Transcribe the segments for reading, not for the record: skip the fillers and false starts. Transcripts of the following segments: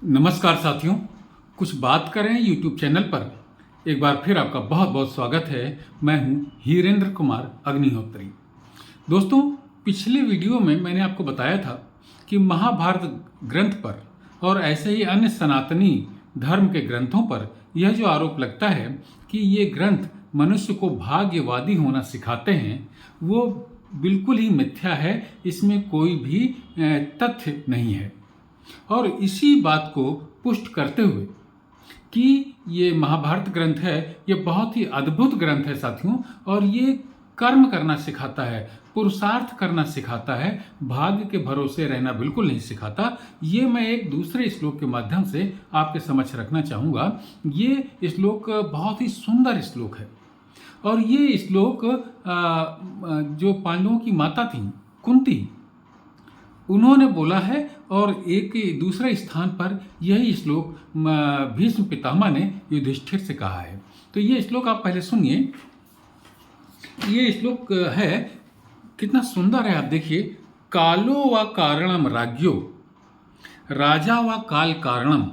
नमस्कार साथियों, कुछ बात करें यूट्यूब चैनल पर एक बार फिर आपका बहुत बहुत स्वागत है। मैं हूं हीरेंद्र कुमार अग्निहोत्री। दोस्तों, पिछले वीडियो में मैंने आपको बताया था कि महाभारत ग्रंथ पर और ऐसे ही अन्य सनातनी धर्म के ग्रंथों पर यह जो आरोप लगता है कि ये ग्रंथ मनुष्य को भाग्यवादी होना सिखाते हैं, वो बिल्कुल ही मिथ्या है। इसमें कोई भी तथ्य नहीं है। और इसी बात को पुष्ट करते हुए कि ये महाभारत ग्रंथ है, ये बहुत ही अद्भुत ग्रंथ है साथियों, और ये कर्म करना सिखाता है, पुरुषार्थ करना सिखाता है, भाग्य के भरोसे रहना बिल्कुल नहीं सिखाता। ये मैं एक दूसरे श्लोक के माध्यम से आपके समक्ष रखना चाहूँगा। ये श्लोक बहुत ही सुंदर श्लोक है, और ये श्लोक जो पांडवों की माता थी कुंती, उन्होंने बोला है। और एक दूसरे स्थान पर यही श्लोक भीष्म पितामह ने युधिष्ठिर से कहा है। तो ये श्लोक आप पहले सुनिए। ये श्लोक है, कितना सुंदर है, आप देखिए। कालो व कारणम राज्ञो, राजा व काल कारणम,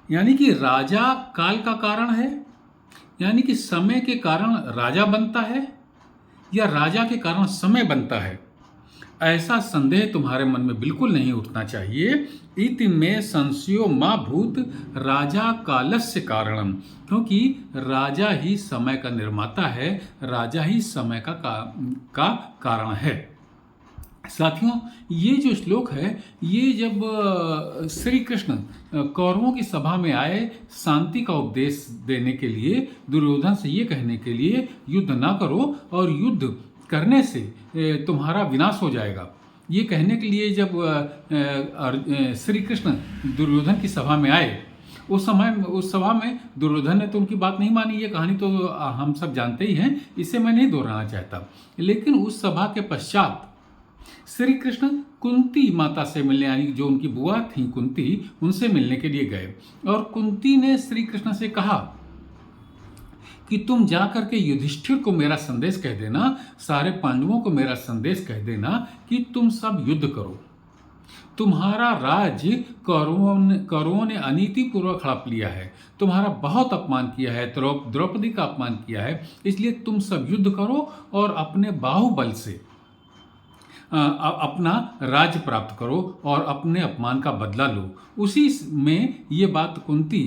यानी कि राजा काल का कारण है, यानी कि समय के कारण राजा बनता है या राजा के कारण समय बनता है, ऐसा संदेह तुम्हारे मन में बिल्कुल नहीं उठना चाहिए। इति में संशयो मा भूत राजा कालस्य कारणम, क्योंकि राजा ही समय का निर्माता है, राजा ही समय का कारण है। साथियों, ये जो श्लोक है, ये जब श्री कृष्ण कौरवों की सभा में आए शांति का उपदेश देने के लिए, दुर्योधन से ये कहने के लिए युद्ध ना करो और युद्ध करने से तुम्हारा विनाश हो जाएगा, ये कहने के लिए जब श्री कृष्ण दुर्योधन की सभा में आए, उस सभा में दुर्योधन ने तो उनकी बात नहीं मानी। ये कहानी तो हम सब जानते ही हैं, इसे मैं नहीं दोहराना चाहता। लेकिन उस सभा के पश्चात श्री कृष्ण कुंती माता से मिलने, यानी जो उनकी बुआ थी कुंती, उनसे मिलने के लिए गए। और कुंती ने श्री कृष्ण से कहा कि तुम जाकर के युधिष्ठिर को मेरा संदेश कह देना, सारे पांडवों को मेरा संदेश कह देना कि तुम सब युद्ध करो। तुम्हारा राज्य कौरवों ने अनीति पूर्वक हड़प लिया है, तुम्हारा बहुत अपमान किया है, द्रौपदी का अपमान किया है, इसलिए तुम सब युद्ध करो और अपने बाहुबल से अपना राज्य प्राप्त करो और अपने अपमान का बदला लो। उसी में ये बात कुंती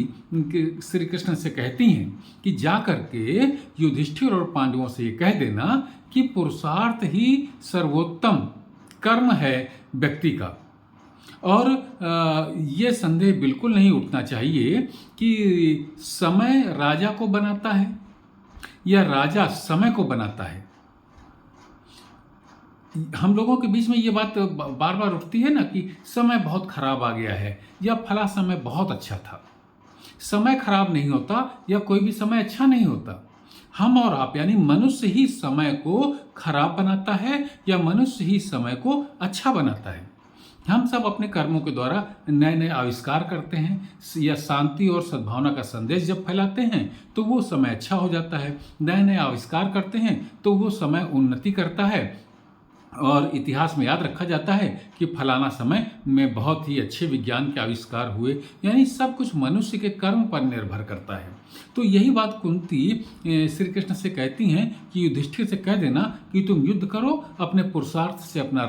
श्री कृष्ण से कहती हैं कि जा करके युधिष्ठिर और पांडवों से ये कह देना कि पुरुषार्थ ही सर्वोत्तम कर्म है व्यक्ति का। और ये संदेह बिल्कुल नहीं उठना चाहिए कि समय राजा को बनाता है या राजा समय को बनाता है। हम लोगों के बीच में ये बात बार बार उठती है ना कि समय बहुत खराब आ गया है या फला समय बहुत अच्छा था। समय खराब नहीं होता या कोई भी समय अच्छा नहीं होता। हम और आप यानी मनुष्य ही समय को खराब बनाता है या मनुष्य ही समय को अच्छा बनाता है। हम सब अपने कर्मों के द्वारा नए नए आविष्कार करते हैं या शांति और सद्भावना का संदेश जब फैलाते हैं तो वो समय अच्छा हो जाता है। नए नए आविष्कार करते हैं तो वो समय उन्नति करता है, और इतिहास में याद रखा जाता है कि फलाना समय में बहुत ही अच्छे विज्ञान के आविष्कार हुए। यानी सब कुछ मनुष्य के कर्म पर निर्भर करता है। तो यही बात कुंती श्री कृष्ण से कहती हैं कि युधिष्ठिर से कह देना कि तुम युद्ध करो, अपने पुरुषार्थ से अपना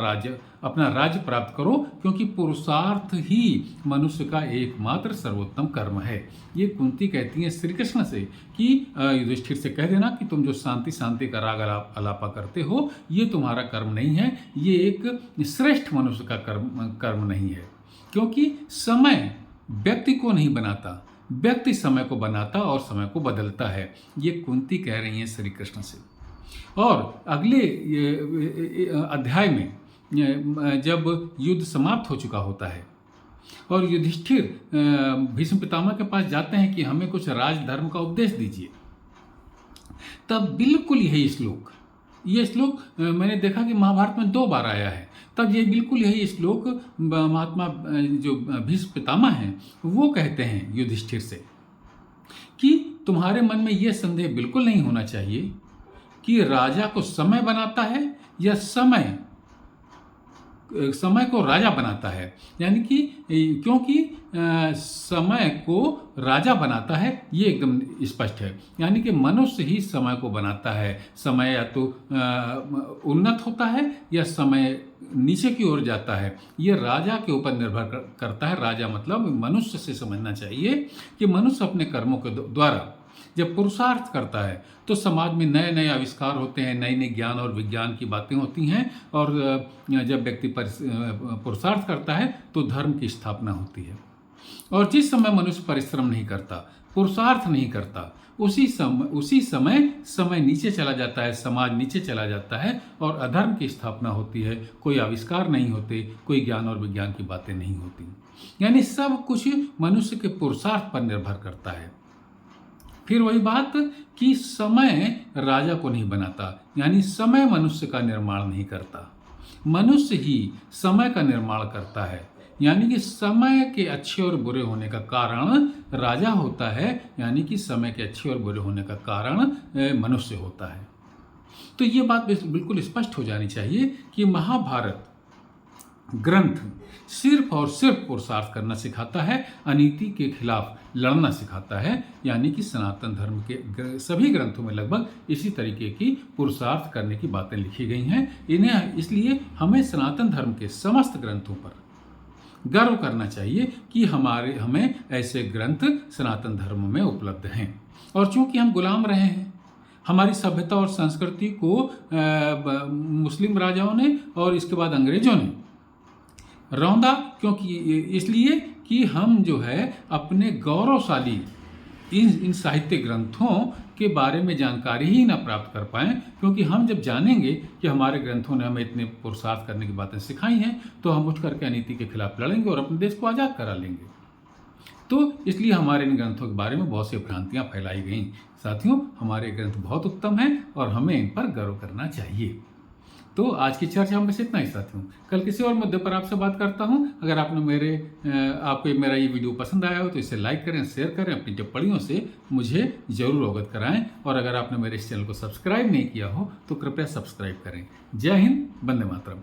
राज्य प्राप्त करो, क्योंकि पुरुषार्थ ही मनुष्य का एकमात्र सर्वोत्तम कर्म है। ये कुंती कहती हैं श्री कृष्ण से कि युधिष्ठिर से कह देना कि तुम जो शांति का राग अलापा करते हो, ये तुम्हारा कर्म नहीं है, ये एक श्रेष्ठ मनुष्य का कर्म नहीं है। क्योंकि समय व्यक्ति को नहीं बनाता, व्यक्ति समय को बनाता और समय को बदलता है। ये कुंती कह रही हैं श्री कृष्ण से। और अगले अध्याय में जब युद्ध समाप्त हो चुका होता है और युधिष्ठिर भीष्म पितामह के पास जाते हैं कि हमें कुछ राजधर्म का उपदेश दीजिए, तब बिल्कुल यही श्लोक, ये श्लोक मैंने देखा कि महाभारत में 2 बार आया है। तब ये बिल्कुल यही श्लोक महात्मा जो भीष्म पितामह हैं वो कहते हैं युधिष्ठिर से कि तुम्हारे मन में ये संदेह बिल्कुल नहीं होना चाहिए कि राजा को समय बनाता है या समय को राजा बनाता है। यानी कि क्योंकि समय को राजा बनाता है, ये एकदम स्पष्ट है। यानी कि मनुष्य ही समय को बनाता है। समय या तो उन्नत होता है या समय नीचे की ओर जाता है, ये राजा के ऊपर निर्भर करता है। राजा मतलब मनुष्य से समझना चाहिए कि मनुष्य अपने कर्मों के द्वारा जब पुरुषार्थ करता है तो समाज में नए नए आविष्कार होते हैं, नई नई ज्ञान और विज्ञान की बातें होती हैं, और जब व्यक्ति पुरुषार्थ करता है तो धर्म की स्थापना होती है। और जिस समय मनुष्य परिश्रम नहीं करता, पुरुषार्थ नहीं करता, उसी समय नीचे चला जाता है, समाज नीचे चला जाता है और अधर्म की स्थापना होती है। कोई आविष्कार नहीं होते, कोई ज्ञान और विज्ञान की बातें नहीं होती। यानी सब कुछ मनुष्य के पुरुषार्थ पर निर्भर करता है। फिर वही बात कि समय राजा को नहीं बनाता, यानी समय मनुष्य का निर्माण नहीं करता, मनुष्य ही समय का निर्माण करता है। यानी कि समय के अच्छे और बुरे होने का कारण राजा होता है, यानी कि समय के अच्छे और बुरे होने का कारण मनुष्य होता है। तो ये बात बिल्कुल स्पष्ट हो जानी चाहिए कि महाभारत ग्रंथ सिर्फ और सिर्फ पुरुषार्थ करना सिखाता है, अनीति के खिलाफ लड़ना सिखाता है। यानी कि सनातन धर्म के सभी ग्रंथों में लगभग इसी तरीके की पुरुषार्थ करने की बातें लिखी गई हैं। इन्हें इसलिए हमें सनातन धर्म के समस्त ग्रंथों पर गर्व करना चाहिए कि हमें ऐसे ग्रंथ सनातन धर्म में उपलब्ध हैं। और चूंकि हम गुलाम रहे हैं, हमारी सभ्यता और संस्कृति को मुस्लिम राजाओं ने और इसके बाद अंग्रेजों ने रौंदा, क्योंकि इसलिए कि हम जो है अपने गौरवशाली इन साहित्य ग्रंथों के बारे में जानकारी ही ना प्राप्त कर पाएं। क्योंकि हम जब जानेंगे कि हमारे ग्रंथों ने हमें इतने पुरुषार्थ करने की बातें सिखाई हैं, तो हम उठ करके अनीति के खिलाफ लड़ेंगे और अपने देश को आज़ाद करा लेंगे। तो इसलिए हमारे इन ग्रंथों के बारे में बहुत सी भ्रांतियाँ फैलाई गई। साथियों, हमारे ग्रंथ बहुत उत्तम हैं और हमें इन पर गर्व करना चाहिए। तो आज की चर्चा में बस इतना ही साथियों। कल किसी और मुद्दे पर आपसे बात करता हूं। अगर आपको मेरा ये वीडियो पसंद आया हो तो इसे लाइक करें, शेयर करें, अपनी टिप्पणियों से मुझे जरूर अवगत कराएं। और अगर आपने मेरे इस चैनल को सब्सक्राइब नहीं किया हो तो कृपया सब्सक्राइब करें। जय हिंद, वंदे मातरम।